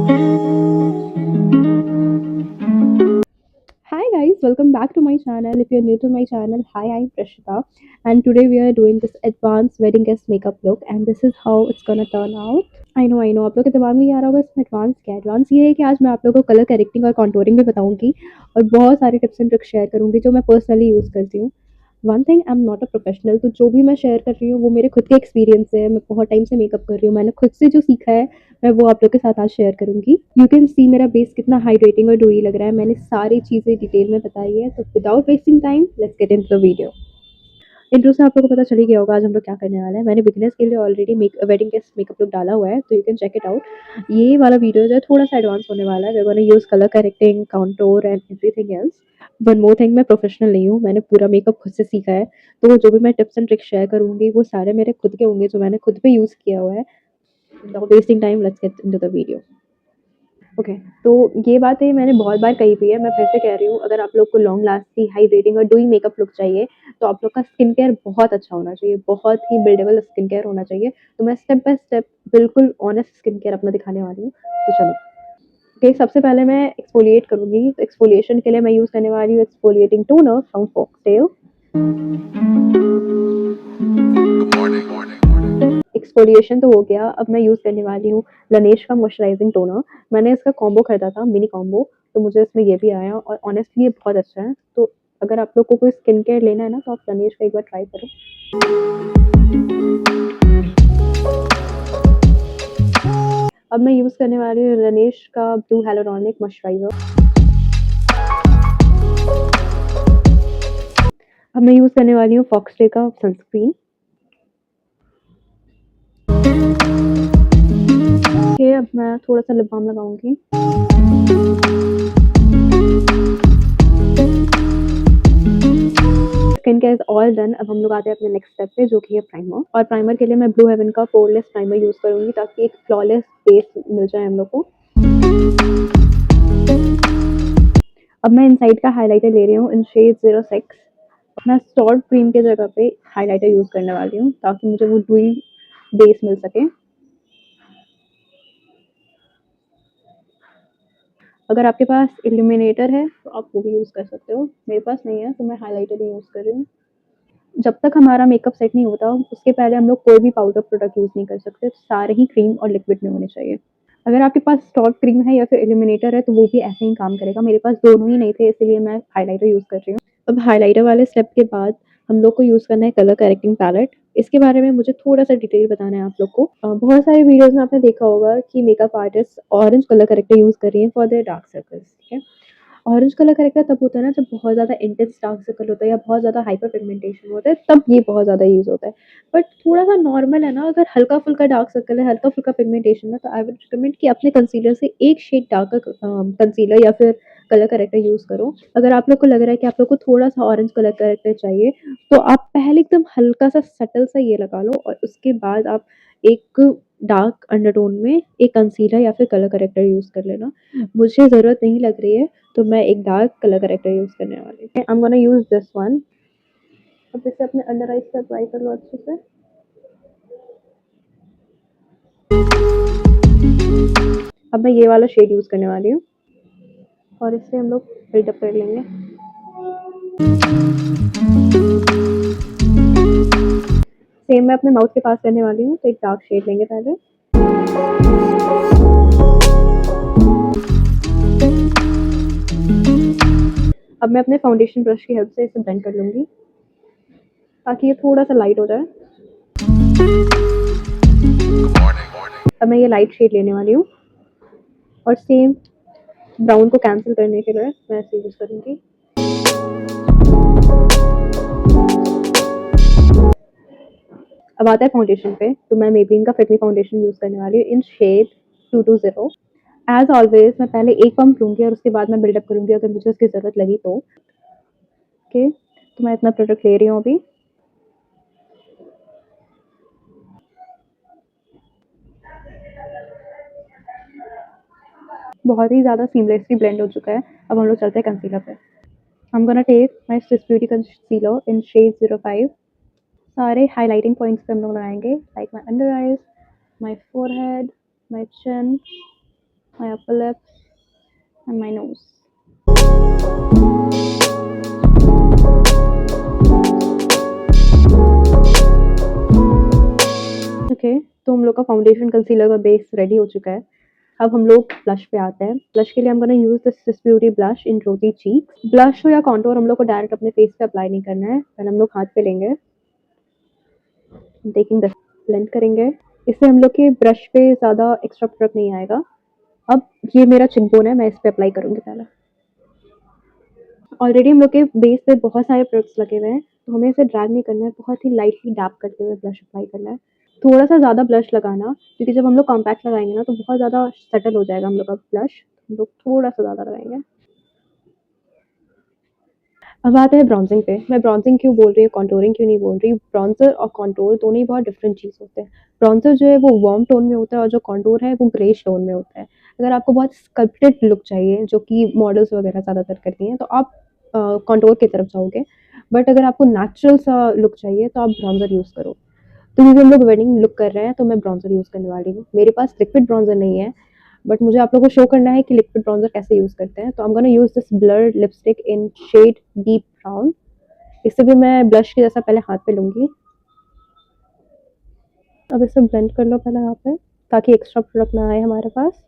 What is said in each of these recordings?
Hi guys, welcome back to my channel. If you're new to my channel, hi, I'm Prashita, and today we are doing this advanced wedding guest makeup look, and this is how it's gonna turn out. I know आप लोग के दिमाग में ये आ रहा होगा इसमें advance क्या है। एडवांस ये है कि आज मैं आप लोगों को कलर करेक्टिंग और कॉन्टोरिंग भी बताऊंगी और बहुत सारे टिप्स एंड ट्रिक्स शेयर करूंगी जो मैं पर्सनली यूज़ करती हूँ। One thing, I am not a professional, तो जो भी मैं शेयर कर रही हूँ वो मेरे खुद के एक्सपीरियंस से है। मैं बहुत टाइम से मेकअप कर रही हूँ, मैंने खुद से जो सीखा है मैं वो आप लोग के साथ आज शेयर करूंगी। यू कैन सी मेरा बेस कितना हाइड्रेटिंग और डोई लग रहा है। मैंने सारी चीज़ें डिटेल में बताई है, तो without wasting time let's get into the video. Intro से आप लोगों को पता चल ही गया होगा आज हम लोग क्या करने वाले हैं। मैंने बिगिनर्स के लिए already wedding guest makeup look डाला हुआ है, तो you can check it out. ये वाला वीडियो जो है थोड़ा सा एडवांस होने वाला है। We are gonna use colour correcting, contour and everything else. One more thing, मैं प्रोफेशनल नहीं हूँ, मैंने पूरा मेकअप खुद से सीखा है। तो जो भी मैं टिप्स एंड ट्रिक्स शेयर करूंगी वो सारे मेरे खुद के होंगे जो मैंने खुद पे यूज़ किया हुआ है। Without wasting time let's get into the video. Okay, तो ये बातें मैंने बहुत बार कही हुई है, मैं फिर से कह रही हूँ। अगर आप लोग को लॉन्ग लास्टिंग हाइड्रेटिंग और डूइंग मेकअप लुक चाहिए तो आप लोग का स्किन केयर बहुत अच्छा होना चाहिए, बहुत ही बिल्डेबल स्किन केयर होना चाहिए। तो मैं स्टेप बाय स्टेप बिल्कुल ऑनेस्ट स्किन केयर अपना दिखाने वाली हूँ, तो चलो। ओके, सबसे पहले मैं एक्सफोलिएट करूंगी, तो एक्सफोलिएशन के लिए मैं यूज़ करने वाली हूँ exfoliating toner from foxtail. Exfoliation तो हो गया, अब मैं यूज़ करने वाली हूँ लनेश का मॉइस्चराइजिंग टोनर। मैंने इसका कॉम्बो खरीदा था, मिनी कॉम्बो, तो मुझे इसमें ये भी आया और ऑनेस्टली ये बहुत अच्छा है। तो अगर आप लोग को कोई स्किन केयर लेना है ना तो आप लनेश का एक बार ट्राई करो। अब मैं यूज़ करने वाली हूँ लनेश का ब्लू हेलोरॉनिक मॉइस्चराइजर। अब मैं यूज़ करने वाली हूँ फॉक्सटे का सनस्क्रीन। ओके, अब मैं थोड़ा सा लिप बाम लगाऊंगी। Skin care is all done. अब हम लोग आते हैं अपने नेक्स्ट स्टेप पे, जो कि है प्राइमर। और प्राइमर के लिए मैं ब्लू हेवन का पोरलेस प्राइमर यूज़ करूंगी ताकि एक फ्लॉलेस बेस मिल जाए हम लोग को। अब मैं इनसाइड का हाइलाइटर ले रही हूँ इन शेड 06। मैं सॉल्ट क्रीम के जगह पे हाइलाइटर यूज़ करने वाली हूँ ताकि मुझे वो डुई बेस मिल सके। अगर आपके पास इल्यूमिनेटर है तो आप वो भी यूज़ कर सकते हो, मेरे पास नहीं है तो मैं हाइलाइटर ही यूज़ कर रही हूँ। जब तक हमारा मेकअप सेट नहीं होता उसके पहले हम लोग कोई भी पाउडर प्रोडक्ट यूज़ नहीं कर सकते, सारे ही क्रीम और लिक्विड में होने चाहिए। अगर आपके पास सॉल्ट क्रीम है या फिर इल्यूमिनेटर है तो वो भी ऐसे ही काम करेगा। मेरे पास दोनों ही नहीं थे, इसलिए मैं हाइलाइटर यूज़ कर रही हूँ। अब हाइलाइटर वाले स्टेप के बाद हम लोग को यूज़ करना है कलर करेक्टिंग पैलेट। इसके बारे में मुझे थोड़ा-सा डिटेल बताना है आप लोग को। बहुत सारे वीडियोज़ में आपने देखा होगा कि makeup artist orange colour corrector use कर रही हैं फॉर देयर डार्क सर्कल्स, ठीक है? ऑरेंज कलर करेक्टर तब होता है ना जब बहुत ज़्यादा इंटेंस डार्क सर्कल होता है या बहुत ज़्यादा हाइपर पिगमेंटेशन होता है, तब ये बहुत ज़्यादा यूज़ होता है। बट थोड़ा-सा नॉर्मल है ना, अगर हल्का-फुल्का डार्क सर्कल है, हल्का-फुल्का पिगमेंटेशन है, तो आई वुड रिकमेंड कि अपने कंसीलर से एक शेड डार्कर कंसीलर या फिर कलर करेक्टर यूज़ करो। अगर आप लोग को लग रहा है कि आप लोग को थोड़ा-सा ऑरेंज कलर करेक्टर चाहिए, तो आप पहले एकदम हल्का-सा सटल सा ये लगा लो और उसके बाद आप एक डार्क अंडरटोन में एक कंसीलर या फिर कलर करेक्टर यूज़ कर लेना। मुझे ज़रूरत नहीं लग रही है तो मैं एक डार्क कलर करेक्टर यूज़ करने वाली हूँ। आई am gonna use this one. अब इसे अपने अंडर आइज़ पे अप्लाई कर लो अच्छे से। अब मैं ये वाला शेड यूज़ करने वाली हूँ और इससे हम लोग बिल्डअप कर लेंगे। सेम मैं अपने माउथ के पास करने वाली हूँ, तो एक डार्क शेड लेंगे पहले। अब मैं अपने फाउंडेशन ब्रश की हेल्प से इसे ब्लेंड कर लूँगी ताकि ये थोड़ा-सा लाइट हो जाए। अब मैं ये लाइट शेड लेने वाली हूँ और सेम ब्राउन को कैंसिल करने के लिए मैं ऐसे यूज़ करूँगी। अब आता है फाउंडेशन पे, तो मैं मेबलिन का फिट मी फाउंडेशन यूज़ करने वाली हूँ इन शेड 220। एज़ ऑलवेज़ मैं पहले एक पम्प लूँगी और उसके बाद मैं बिल्डअप करूँगी अगर मुझे उसकी ज़रूरत लगी तो। ओके, तो मैं इतना प्रोडक्ट ले रही हूँ अभी। बहुत ही ज़्यादा सीमलेसली ब्लेंड हो चुका है। अब हम लोग चलते हैं कंसीलर पे। I am gonna take my Swiss beauty concealer in shade 05। सारे हाइलाइटिंग पॉइंट्स पे हम लोग लगाएंगे, like my under eyes, my forehead, my chin, my upper lip and my nose. Okay, तो हम लोग का फाउंडेशन कंसीलर का बेस रेडी हो चुका है। अब हम लोग ब्लश पे आते हैं। ब्लश के लिए हम gonna use this Swiss beauty blush इन रोजी चीक्स। ब्लश हो या कॉन्टूर हम लोग को डायरेक्ट अपने फेस पे अप्लाई नहीं करना है, पहले हम लोग हाथ पे लेंगे, टेकिंग द ब्लेंड करेंगे। इससे हम लोग के ब्रश पे ज़्यादा एक्स्ट्रा प्रोडक्ट नहीं आएगा। अब ये मेरा चिकबोन है, मैं इस पे अप्लाई करूँगी पहले। ऑलरेडी हम लोग के बेस पे बहुत सारे प्रोडक्ट्स लगे हुए हैं, तो हमें इसे ड्रैग नहीं करना है, बहुत ही लाइटली डैप करते हुए ब्लश अप्लाई करना है। थोड़ा सा ज़्यादा ब्लश लगाना, क्योंकि जब हम लोग कॉम्पैक्ट लगाएंगे ना तो बहुत ज़्यादा सेटल हो जाएगा हम लोग का ब्लश, हम लोग थोड़ा सा ज़्यादा लगाएंगे। अब आते हैं ब्राउजिंग पे। मैं ब्राउजिंग क्यों बोल रही हूँ, कॉन्टूरिंग क्यों नहीं बोल रही। ब्राउजर और कॉन्टूर दोनों ही बहुत डिफरेंट चीज़ होते हैं। ब्राउजर जो है वो वार्म टोन में होता है और जो कॉन्टूर है वो ग्रेश टोन में होता है। अगर आपको बहुत स्कल्प्टेड लुक चाहिए, जो कि मॉडल्स वगैरह ज़्यादातर करती हैं, तो आप कॉन्टूर की तरफ जाओगे। बट अगर आपको नेचुरल सा लुक चाहिए तो आप ब्राउजर यूज़ करो। तो क्योंकि हम लोग वेडिंग लुक कर रहे हैं तो मैं ब्राउजर यूज़ करने वाली हूँ। मेरे पास लिक्विड ब्राउजर नहीं है, बट मुझे आप लोगों को शो करना है कि लिक्विड ब्राउजर कैसे यूज़ करते हैं। तो I am gonna use this blur lipstick in shade deep brown. इसे भी मैं ब्लश के जैसा पहले हाथ पे लूँगी। अब इसे ब्लेंड कर लो पहले यहाँ पे, ताकि एक्स्ट्रा प्रोडक्ट ना आए हमारे पास।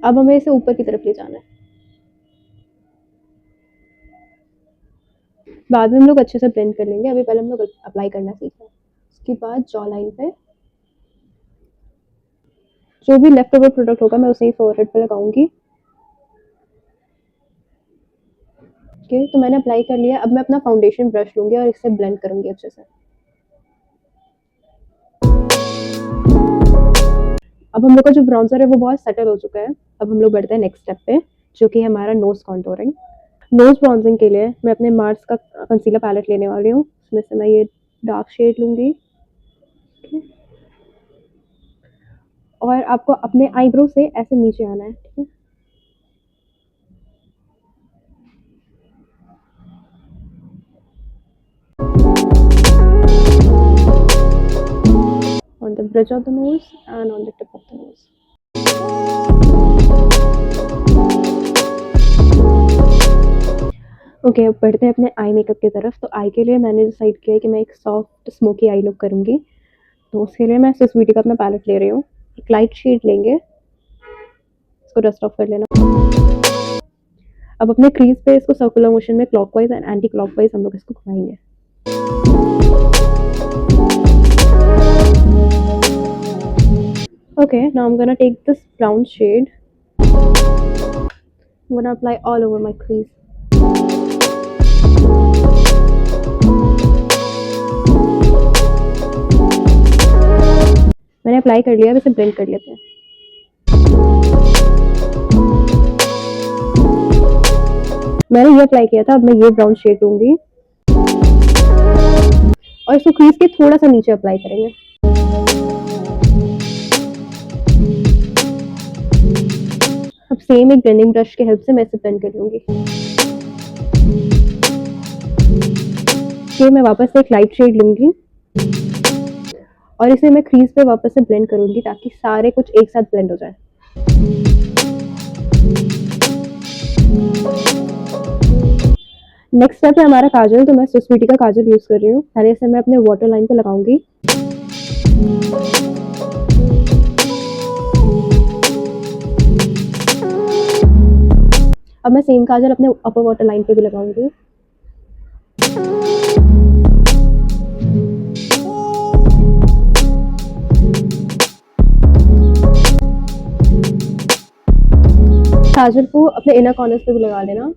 अब हमें इसे ऊपर की तरफ ले जाना है। बाद में हम लोग अच्छे से ब्लेंड कर लेंगे, अभी पहले हम लोग अप्लाई करना सीखना है। उसके बाद जॉ लाइन पे जो भी लेफ्ट ओवर प्रोडक्ट होगा मैं उसे ही फोरहेड पे लगाऊंगी। ओके, तो मैंने अप्लाई कर लिया। अब मैं अपना फाउंडेशन ब्रश लूँगी और इसे ब्लेंड करूँगी अच्छे से। अब हम लोग का जो ब्राउज़र है वो बहुत सेटल हो चुका है। अब हम लोग बढ़ते हैं नेक्स्ट स्टेप पे, जो कि हमारा नोज़ कॉन्टूरिंग। नोज़ ब्राउजिंग के लिए मैं अपने मार्स का कंसीलर पैलेट लेने वाली हूँ। उसमें से मैं ये डार्क शेड लूँगी। और आपको अपने आईब्रो से ऐसे नीचे आना है, ठीक है। On the bridge of the nose and on the tip of the nose. Okay, अब बढ़ते हैं अपने आई मेकअप की तरफ। तो आई के लिए मैंने डिसाइड किया है कि मैं एक सॉफ्ट स्मोकी आई लुक करूँगी। तो उसके लिए मैं स्विस ब्यूटी का अपना पैलेट ले रही हूँ। एक लाइट शेड लेंगे, इसको डस्ट ऑफ कर लेना। अब अपने क्रीज पे इसको सर्कुलर मोशन में क्लॉकवाइज एंड एंटी क्लॉकवाइज हम लोग इसको घुमाएंगे। Okay, now I'm gonna take this brown shade. I'm gonna apply all over my crease. मैंने अप्लाई कर लिया, अब इसे ब्लेंड कर लेते हैं। मैंने ये अप्लाई किया था, अब मैं ये ब्राउन शेड लूंगी और इसको क्रीज के थोड़ा सा नीचे अप्लाई करेंगे। अब सेम एक ब्लेंडिंग ब्रश के हेल्प से मैं इसे ब्लेंड कर लूंगी। ये मैं वापस से एक लाइट शेड लूंगी और इसे मैं क्रीज पे वापस से ब्लेंड करूंगी, ताकि सारे कुछ एक साथ ब्लेंड हो जाए। नेक्स्ट स्टेप है हमारा काजल। तो मैं स्विस ब्यूटी का काजल यूज कर रही हूँ। पहले इसे मैं अपने वाटर लाइन पे लगाऊंगी। अब मैं सेम काजल अपने अपर वाटर लाइन पे भी लगाऊंगी। काजल को अपने इनर कॉर्नर्स पे भी लगा लेना।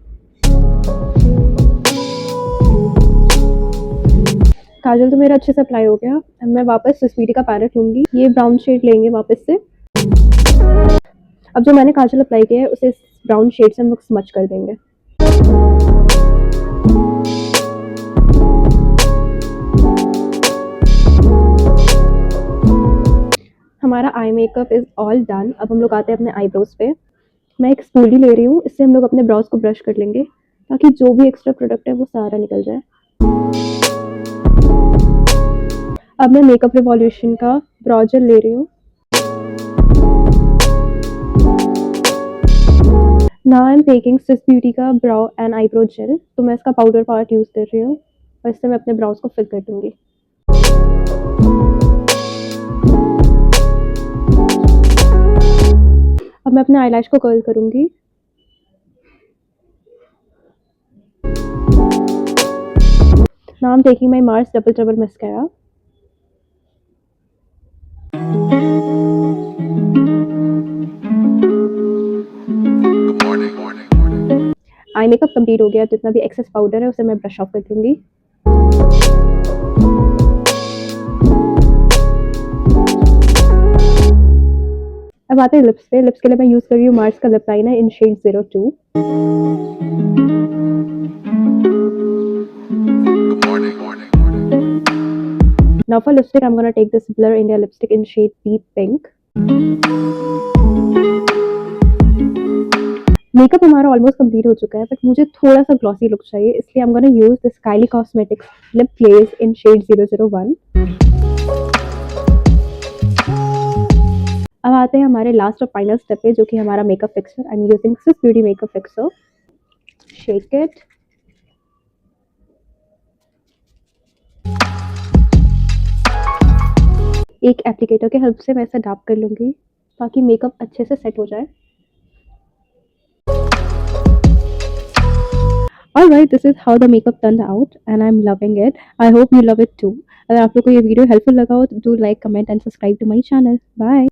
काजल तो मेरा अच्छे से अप्लाई हो गया। अब मैं वापस स्विस ब्यूटी का पैलेट लूंगी। ये ब्राउन शेड लेंगे वापस से। अब जो मैंने काजल अप्लाई किया है उसे ब्राउन शेड से हम लोग स्मच कर देंगे। हमारा eye makeup is all done. अब हम लोग आते हैं अपने आईब्रोज पे। मैं एक स्पूली ले रही हूँ, इससे हम लोग अपने ब्राउज को ब्रश कर लेंगे, ताकि जो भी एक्स्ट्रा प्रोडक्ट है वो सारा निकल जाए। अब मैं मेकअप रिवॉल्यूशन का ब्राउ जेल ले रही हूँ। Now I am taking Swiss beauty का ब्राउ एंड आईब्रो जेल, तो मैं इसका पाउडर पार्ट यूज़ कर रही हूँ और इससे मैं अपने ब्राउज को फिल कर दूंगी। अब मैं अपने आईलैश को कर्ल करूंगी। Now I am taking my Mars double trouble mascara. Eye makeup complete हो गया, जितना भी एक्सेस पाउडर है उसे मैं ब्रश ऑफ कर दूंगी। अब आते हैं लिप्स पे। लिप्स के लिए मैं यूज़ कर रही हूँ मार्स का lip liner in shade 02। Now for lipstick, I'm gonna take this Blur India lipstick in shade Deep Pink. Makeup हमारा ऑलमोस्ट कंप्लीट हो चुका है, बट मुझे थोड़ा सा ग्लॉसी लुक चाहिए, इसलिए I'm gonna use this Kylie Cosmetics lip glaze in shade 001. अब आते हैं हमारे लास्ट और फाइनल स्टेप पे, जो कि हमारा makeup fixer. I am using Swiss beauty makeup fixer. Shake it. एक एप्लीकेटर के हेल्प से मैं इसे डैप कर लूंगी ताकि मेकअप अच्छे से सेट हो जाए। Alright, this is how the makeup turned out and I'm loving it. I hope you love it too. अगर आप लोग को ये वीडियो हेल्पफुल लगा हो तो do like, comment and subscribe to my channel. Bye.